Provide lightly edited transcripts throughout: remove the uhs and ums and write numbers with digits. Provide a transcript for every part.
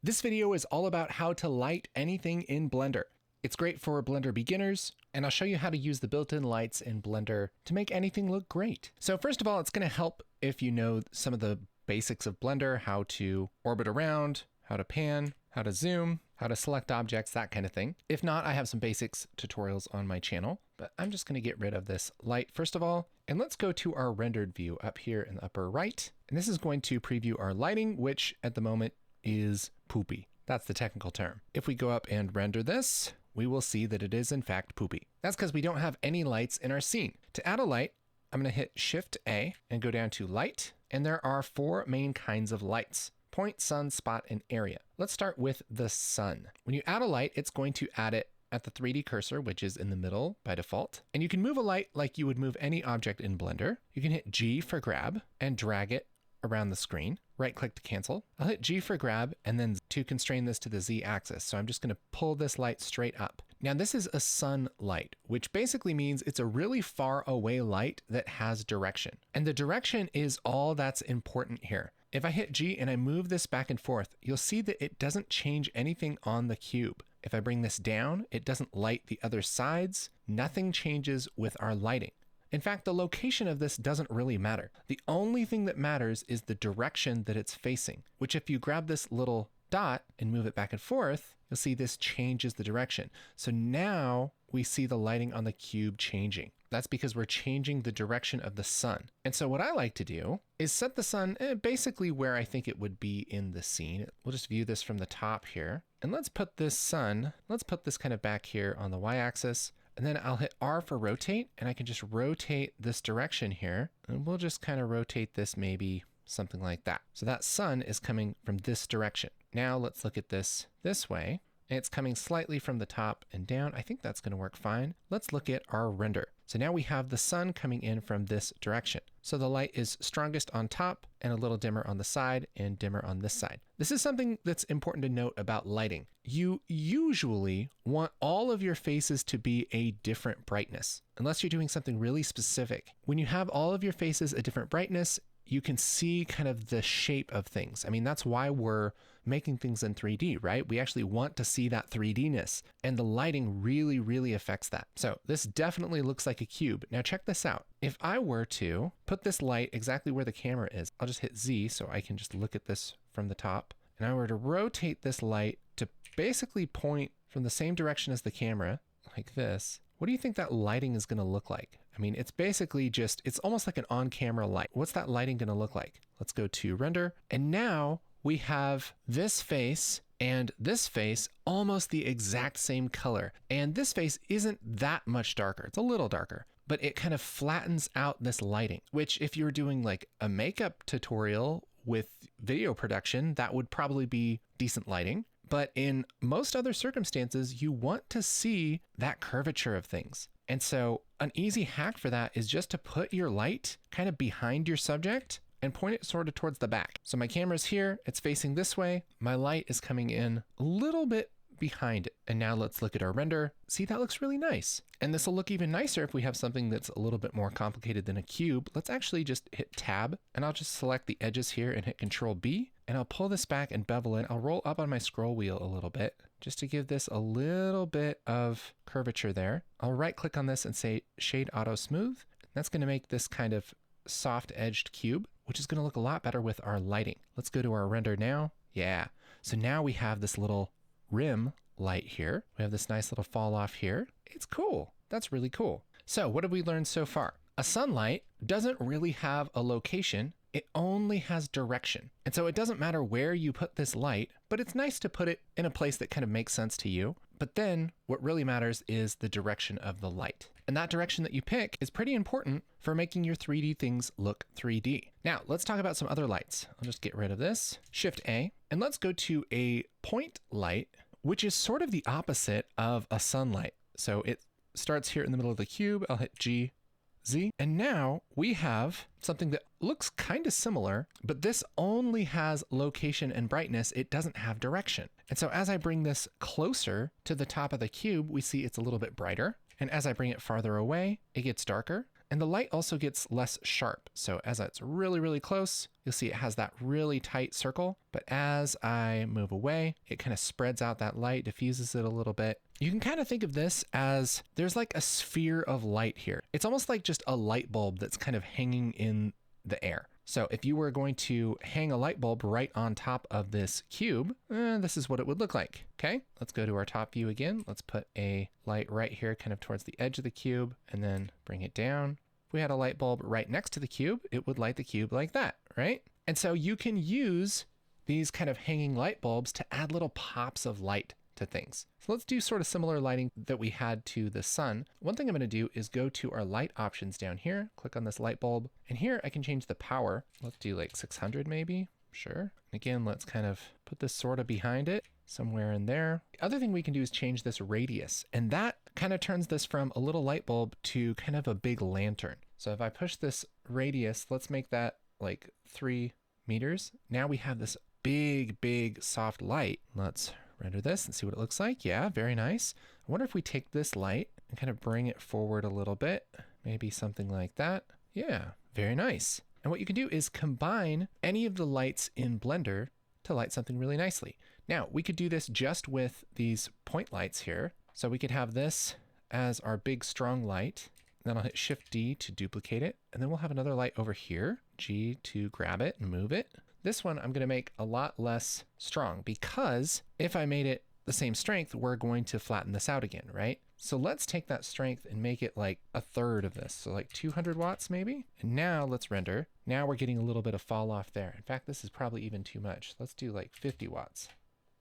This video is all about how to light anything in Blender. It's great for Blender beginners, and I'll show you how to use the built-in lights in Blender to make anything look great. So first of all, it's going to help if you know some of the basics of Blender, how to orbit around, how to pan, how to zoom, how to select objects, that kind of thing. If not, I have some basics tutorials on my channel, but I'm just going to get rid of this light first of all. And let's go to our rendered view up here in the upper right. And this is going to preview our lighting, which at the moment is poopy. That's the technical term. If we go up and render this, we will see that it is in fact poopy. That's because we don't have any lights in our scene. To add a light, I'm going to hit Shift A and go down to light. And there are four main kinds of lights: point, sun, spot, and area. Let's start with the sun. When you add a light, it's going to add it at the 3D cursor, which is in the middle by default. And you can move a light like you would move any object in Blender. You can hit G for grab and drag it around the screen. Right click to cancel. I'll hit G for grab and then to constrain this to the Z axis. So I'm just going to pull this light straight up. Now this is a sun light, which basically means it's a really far away light that has direction. And the direction is all that's important here. If I hit G and I move this back and forth, you'll see that it doesn't change anything on the cube. If I bring this down, it doesn't light the other sides. Nothing changes with our lighting. In fact, the location of this doesn't really matter. The only thing that matters is the direction that it's facing, which if you grab this little dot and move it back and forth, you'll see this changes the direction. So now we see the lighting on the cube changing. That's because we're changing the direction of the sun. And so what I like to do is set the sun basically where I think it would be in the scene. We'll just view this from the top here. And let's put this sun, let's put this kind of back here on the y-axis. And then I'll hit R for rotate, and I can just rotate this direction here. And we'll just kind of rotate this maybe something like that. So that sun is coming from this direction. Now let's look at this way. And it's coming slightly from the top and down. I think that's going to work fine. Let's look at our render. So now we have the sun coming in from this direction. So the light is strongest on top and a little dimmer on the side and dimmer on this side. This is something that's important to note about lighting. You usually want all of your faces to be a different brightness, unless you're doing something really specific. When you have all of your faces a different brightness, you can see kind of the shape of things. I mean, that's why we're making things in 3D, right? We actually want to see that 3D-ness, and the lighting really, really affects that. So this definitely looks like a cube. Now check this out. If I were to put this light exactly where the camera is, I'll just hit Z so I can just look at this from the top. And I were to rotate this light to basically point from the same direction as the camera, like this, what do you think that lighting is going to look like? I mean, it's basically just, it's almost like an on-camera light. What's that lighting going to look like? Let's go to render. And now we have this face and this face almost the exact same color. And this face isn't that much darker. It's a little darker, but it kind of flattens out this lighting, which if you're doing like a makeup tutorial with video production, that would probably be decent lighting. But in most other circumstances, you want to see that curvature of things. And so an easy hack for that is just to put your light kind of behind your subject and point it sort of towards the back. So my camera's here, it's facing this way. My light is coming in a little bit behind it. And now let's look at our render. See, that looks really nice. And this will look even nicer if we have something that's a little bit more complicated than a cube. Let's actually just hit Tab, and I'll just select the edges here and hit Control B. And I'll pull this back and bevel it. I'll roll up on my scroll wheel a little bit just to give this a little bit of curvature there. I'll right click on this and say Shade Auto Smooth. That's going to make this kind of soft edged cube, which is going to look a lot better with our lighting. Let's go to our render now. Yeah. So now we have this little rim light here. We have this nice little fall off here. It's cool. That's really cool. So what have we learned so far? A sunlight doesn't really have a location. It only has direction. And so it doesn't matter where you put this light, but it's nice to put it in a place that kind of makes sense to you. But then what really matters is the direction of the light. And that direction that you pick is pretty important for making your 3D things look 3D. Now let's talk about some other lights. I'll just get rid of this, Shift A, and let's go to a point light, which is sort of the opposite of a sunlight. So it starts here in the middle of the cube. I'll hit G, Z. And now we have something that looks kind of similar, but this only has location and brightness. It doesn't have direction. And so as I bring this closer to the top of the cube, we see it's a little bit brighter. And as I bring it farther away, it gets darker. And the light also gets less sharp. So as it's really, really close, you'll see it has that really tight circle. But as I move away, it kind of spreads out that light, diffuses it a little bit. You can kind of think of this as there's like a sphere of light here. It's almost like just a light bulb that's kind of hanging in the air. So if you were going to hang a light bulb right on top of this cube, this is what it would look like. Okay, let's go to our top view again. Let's put a light right here, kind of towards the edge of the cube, and then bring it down. If we had a light bulb right next to the cube, it would light the cube like that, right? And so you can use these kind of hanging light bulbs to add little pops of light to things. So let's do sort of similar lighting that we had to the sun. One thing I'm going to do is go to our light options down here, click on this light bulb, and here I can change the power. Let's do like 600 maybe. Sure. Again, let's kind of put this sort of behind it, somewhere in there. The other thing we can do is change this radius, and that kind of turns this from a little light bulb to kind of a big lantern. So if I push this radius, let's make that like 3 meters. Now we have this big soft light. Let's render this and see what it looks like. Yeah, very nice. I wonder if we take this light and kind of bring it forward a little bit, maybe something like that. Yeah, very nice. And what you can do is combine any of the lights in Blender to light something really nicely. Now, we could do this just with these point lights here. So we could have this as our big strong light. Then I'll hit Shift D to duplicate it. And then we'll have another light over here, G to grab it and move it. This one I'm going to make a lot less strong because if I made it the same strength, we're going to flatten this out again, right? So let's take that strength and make it like a third of this. So like 200 watts maybe. And now let's render. Now we're getting a little bit of fall off there. In fact, this is probably even too much. Let's do like 50 watts.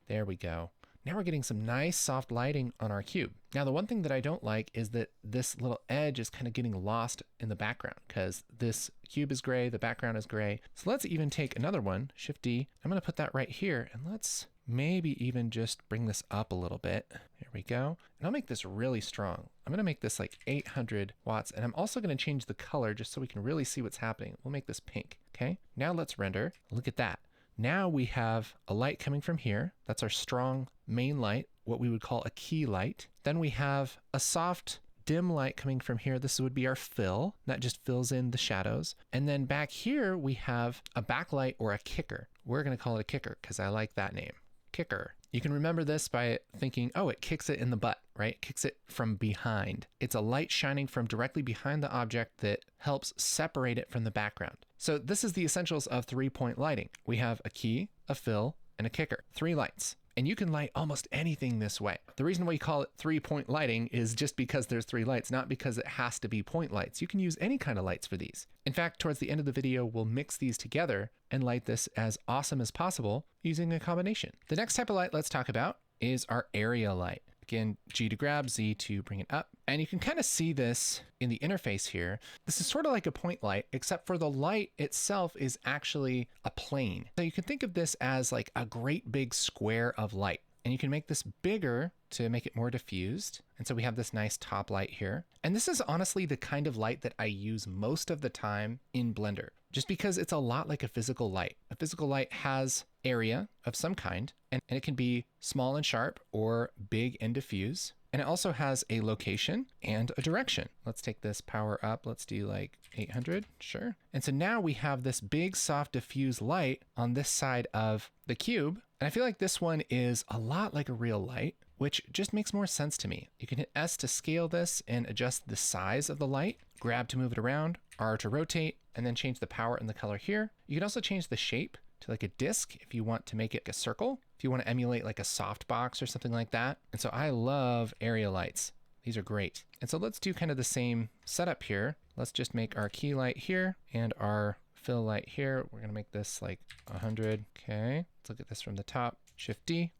There we go. Now we're getting some nice soft lighting on our cube. Now, the one thing that I don't like is that this little edge is kind of getting lost in the background because this cube is gray, the background is gray. So let's even take another one, Shift D. I'm going to put that right here, and let's maybe even just bring this up a little bit. There we go. And I'll make this really strong. I'm going to make this like 800 watts, and I'm also going to change the color just so we can really see what's happening. We'll make this pink. Okay, now let's render. Look at that. Now we have a light coming from here. That's our strong main light, what we would call a key light. Then we have a soft dim light coming from here. This would be our fill. That just fills in the shadows. And then back here, we have a backlight or a kicker. We're going to call it a kicker because I like that name. Kicker. You can remember this by thinking, oh, it kicks it in the butt, right? It kicks it from behind. It's a light shining from directly behind the object that helps separate it from the background. So this is the essentials of 3-point lighting. We have a key, a fill, and a kicker. 3 lights. And you can light almost anything this way. The reason why you call it 3-point lighting is just because there's 3 lights, not because it has to be point lights. You can use any kind of lights for these. In fact, towards the end of the video, we'll mix these together and light this as awesome as possible using a combination. The next type of light let's talk about is our area light. Again, G to grab, Z to bring it up. And you can kind of see this in the interface here. This is sort of like a point light, except for the light itself is actually a plane. So you can think of this as like a great big square of light. And you can make this bigger to make it more diffused. And so we have this nice top light here. And this is honestly the kind of light that I use most of the time in Blender, just because it's a lot like a physical light. A physical light has area of some kind, and it can be small and sharp or big and diffuse. And it also has a location and a direction. Let's take this power up. Let's do like 800, sure. And so now we have this big soft diffuse light on this side of the cube. And I feel like this one is a lot like a real light, which just makes more sense to me. You can hit S to scale this and adjust the size of the light, grab to move it around, R to rotate, and then change the power and the color here. You can also change the shape to like a disc if you want to make it a circle, if you want to emulate like a softbox or something like that. And so I love area lights. These are great. And so let's do kind of the same setup here. Let's just make our key light here and our fill light here. We're going to make this like 100. Okay. Let's look at this from the top. Shift D,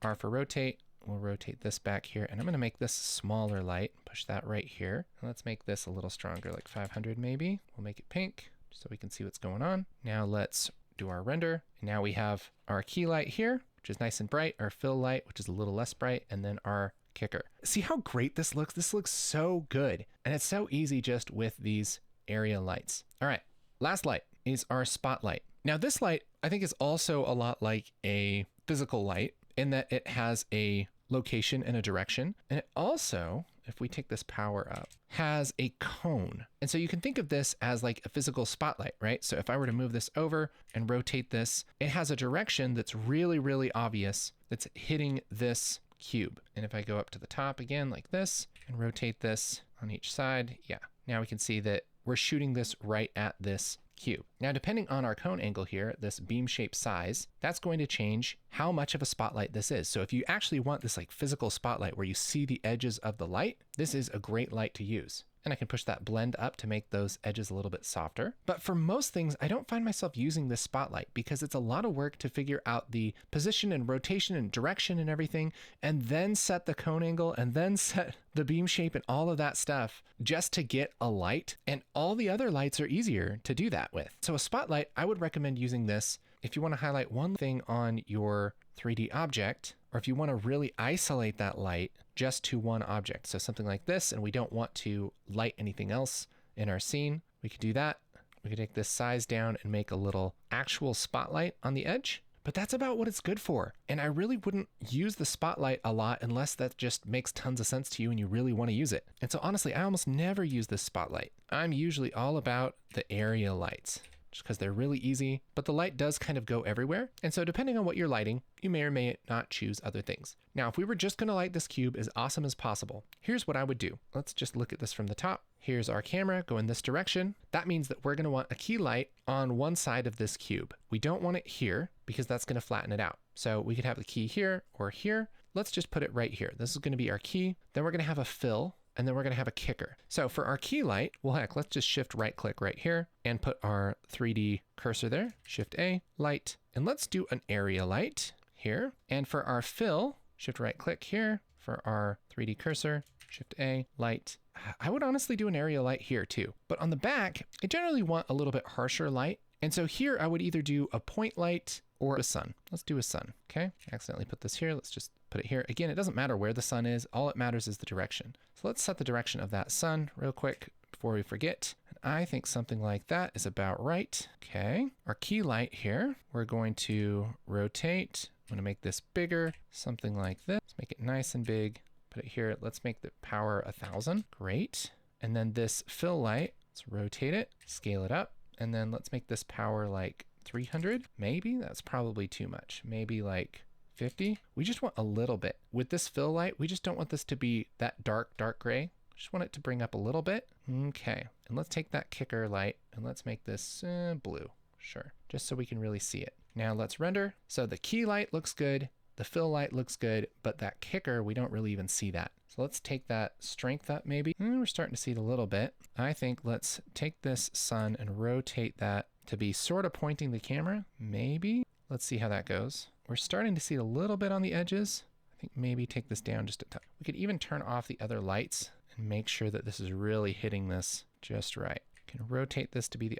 R for rotate. We'll rotate this back here, and I'm going to make this smaller light. Push that right here. And let's make this a little stronger, like 500 maybe. We'll make it pink so we can see what's going on. Now let's do our render. And now we have our key light here, which is nice and bright, our fill light, which is a little less bright, and then our kicker. See how great this looks? This looks so good. And it's so easy just with these area lights. All right, last light is our spotlight. Now this light, I think, is also a lot like a physical light in that it has a location and a direction. And it also, if we take this power up, has a cone. And so you can think of this as like a physical spotlight, right? So if I were to move this over and rotate this, it has a direction that's really, really obvious that's hitting this cube. And if I go up to the top again like this and rotate this on each side, yeah, now we can see that we're shooting this right at this cube. Now, depending on our cone angle here, this beam shape size, that's going to change how much of a spotlight this is. So if you actually want this like physical spotlight where you see the edges of the light, this is a great light to use. And I can push that blend up to make those edges a little bit softer. But for most things, I don't find myself using this spotlight because it's a lot of work to figure out the position and rotation and direction and everything, and then set the cone angle and then set the beam shape and all of that stuff just to get a light. And all the other lights are easier to do that with. So a spotlight, I would recommend using this if you want to highlight one thing on your 3D object, or if you want to really isolate that light just to one object. So something like this, and we don't want to light anything else in our scene. We could do that. We could take this size down and make a little actual spotlight on the edge, but that's about what it's good for. And I really wouldn't use the spotlight a lot unless that just makes tons of sense to you and you really want to use it. And so honestly, I almost never use this spotlight. I'm usually all about the area lights, just because they're really easy, but the light does kind of go everywhere. And so depending on what you're lighting, you may or may not choose other things. Now, if we were just gonna light this cube as awesome as possible, here's what I would do. Let's just look at this from the top. Here's our camera, go in this direction. That means that we're gonna want a key light on one side of this cube. We don't want it here because that's gonna flatten it out. So we could have the key here or here. Let's just put it right here. This is gonna be our key. Then we're gonna have a fill, and then we're gonna have a kicker. So for our key light, well, heck, let's just shift right click right here and put our 3D cursor there, shift A, light, and let's do an area light here. And for our fill, shift right click here for our 3D cursor, shift A, light. I would honestly do an area light here too. But on the back, I generally want a little bit harsher light. And so here I would either do a point light or a sun. Let's do a sun, okay? I accidentally put this here. Let's just put it here. Again, it doesn't matter where the sun is. All it matters is the direction. So let's set the direction of that sun real quick before we forget. And I think something like that is about right. Okay, our key light here, we're going to rotate. I'm gonna make this bigger, something like this. Let's make it nice and big. Put it here. Let's make the power 1000. Great. And then this fill light, let's rotate it, scale it up. And then let's make this power like 300. Maybe that's probably too much. Maybe like 50. We just want a little bit. With this fill light, we just don't want this to be that dark gray. Just want it to bring up a little bit. Okay. And let's take that kicker light and let's make this blue. Sure. Just so we can really see it. Now let's render. So the key light looks good. The fill light looks good, but that kicker, we don't really even see that. So let's take that strength up maybe. We're starting to see it a little bit. I think let's take this sun and rotate that to be sort of pointing the camera, maybe. Let's see how that goes. We're starting to see it a little bit on the edges. I think maybe take this down just a touch. We could even turn off the other lights and make sure that this is really hitting this just right. We can rotate this to be the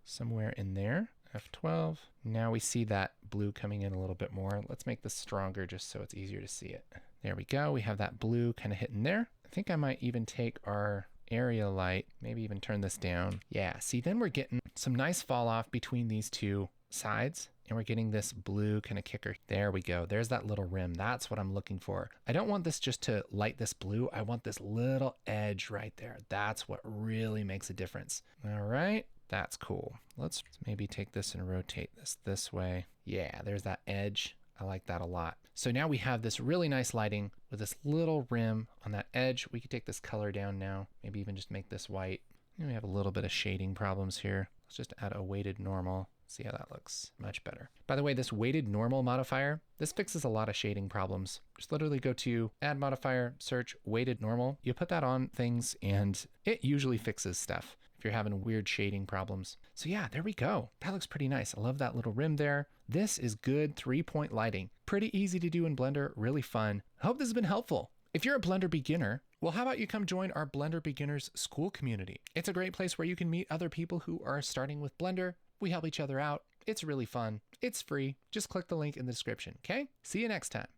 somewhere in there. F12. Now we see that blue coming in a little bit more. Let's make this stronger just so it's easier to see it. There we go. We have that blue kind of hitting there. I think I might even take our area light, maybe even turn this down. Yeah, see, then we're getting some nice fall off between these two sides, and we're getting this blue kind of kicker. There we go. There's that little rim. That's what I'm looking for. I don't want this just to light this blue. I want this little edge right there. That's what really makes a difference. All right. That's cool. Let's maybe take this and rotate this way. Yeah, there's that edge. I like that a lot. So now we have this really nice lighting with this little rim on that edge. We could take this color down now, maybe even just make this white. And we have a little bit of shading problems here. Let's just add a weighted normal. See how that looks much better. By the way, this weighted normal modifier, this fixes a lot of shading problems. Just literally go to add modifier, search weighted normal. You put that on things and it usually fixes stuff if you're having weird shading problems. So yeah, there we go. That looks pretty nice. I love that little rim there. This is good 3-point lighting. Pretty easy to do in Blender, really fun. I hope this has been helpful. If you're a Blender beginner, well, how about you come join our Blender Beginners School community? It's a great place where you can meet other people who are starting with Blender. We help each other out. It's really fun. It's free. Just click the link in the description, okay? See you next time.